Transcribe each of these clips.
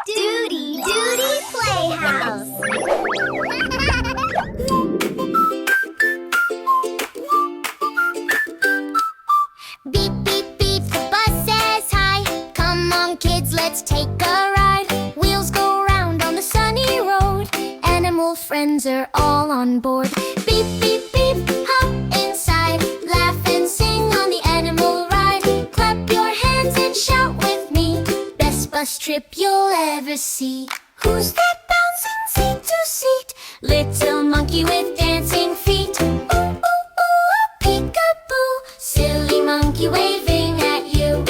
Doody Doody Playhouse. Beep, beep, beep, the bus says hi. Come on, kids, let's take a ride. Wheels go round on the sunny road. Animal friends are all on board. Beep, beep, beep, hop inside. Laugh and sing on the animal ride. Clap your hands and shout with me. Best bus trip you'll ever see. Who's that bouncing seat to seat? Little monkey with dancing feet. Ooh, ooh, ooh, a peekaboo. Silly monkey waving at you.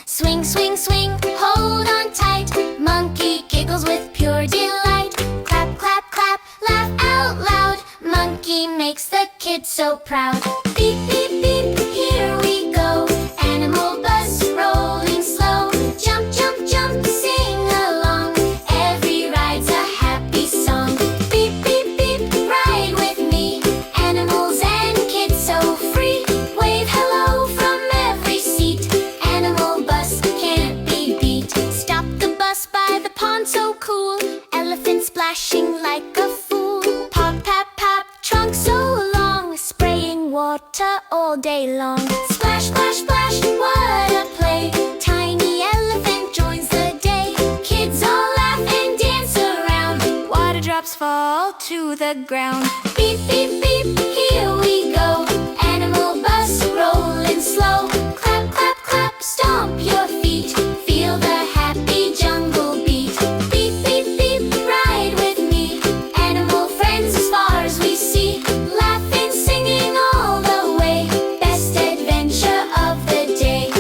Swing, swing, swing, hold on tight. Monkey giggles with pure delight. Clap, clap, clap, laugh out loud. Monkey makes the kids so proud. Beep, beep, beep, here we go. Animal bus rolling slow. Jump, jump, jump, sing along. Every ride's a happy song. Beep, beep, beep, ride with me. Animals and kids so free. Wave hello from every seat. Animal bus can't be beat. Stop the bus by the pond so cool. Elephant splashing like a fool. Pop, pop, pop, trunk so long. Spraying water all day long. Splash, splash, splash, what a play. Tiny elephant joins the day. Kids all laugh and dance around. Water drops fall to the ground. Beep, beep, beep, here we go. Animal bus rolling slow. Clap, clap, clap, stomp your feet. Feel the happy jungle beat. Beep, beep, beep, ride with me. Animal friends as far as we see. Laughing, singing all the way. Best adventure of the day.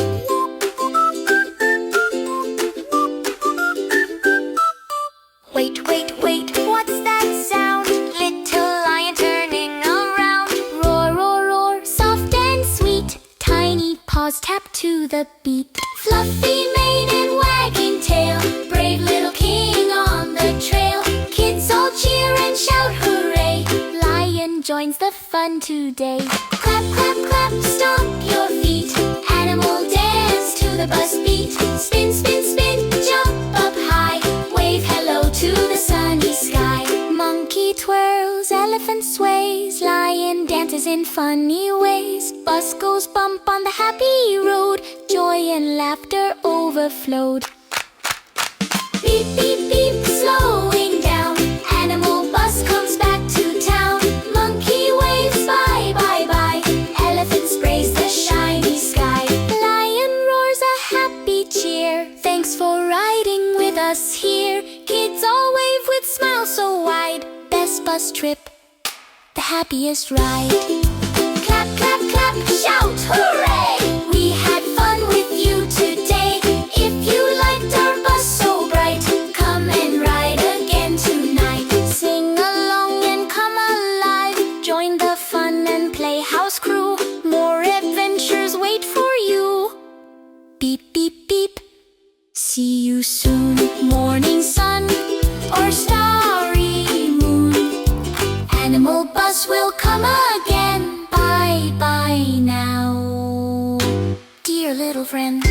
Wait, wait, wait, what's that sound? Little lion turning around. Roar, roar, roar, soft and sweet. Tiny paws tap to the beat. Fluffy mane and wagging tail. Brave little king on the trail. Kids all cheer and shout hooray. Lion joins the fun today. Clap, clap, clap, stomp your feet. Animal dance to the bus beat. Spin, spin, spin, jump up high. Wave hello to the sunny sky. Monkey twirls, elephant sways. Lion dances in funny ways. Bus goes bump on the happy road. Joy and laughter overflowed. Beep, beep, beep, slowing down. Animal bus comes back to town. Monkey waves bye, bye, bye. Elephant sprays the shiny sky. Lion roars a happy cheer. Thanks for riding with us here. Kids all wave with smiles so wide. Best bus trip, the happiest ride. Clap, clap, clap, shout hooray! We had fun with you today. If you liked our bus so bright, come and ride again tonight. Sing along and come alive. Join the fun and playhouse crew. More adventures wait for you. Beep, beep, beep. See you soon. Morning sun or starry moon. Animal bus will come again. Bye, bye now. Dear little friend.